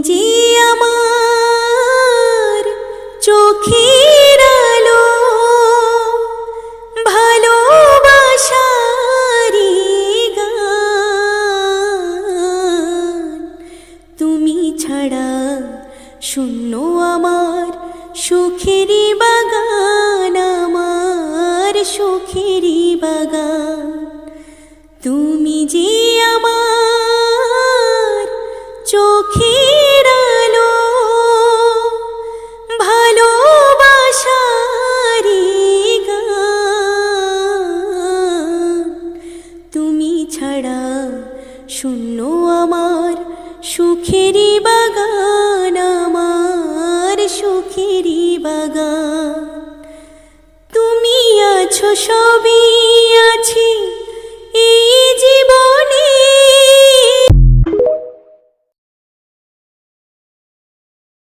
যে আমার চোখের আলো, ভালোবাসারি গান। তুমি ছাড়া শূন্য আমার সুখেরি বাগান, আমার সুখেরি বাগান। তুমি যে আমার চোখের আলো, ভালোবাসারি গান। তুমি ছাড়া শূন্য আমার সুখেরি বাগান, আমার সুখেরি বাগান। তুমি আছো সবই আছে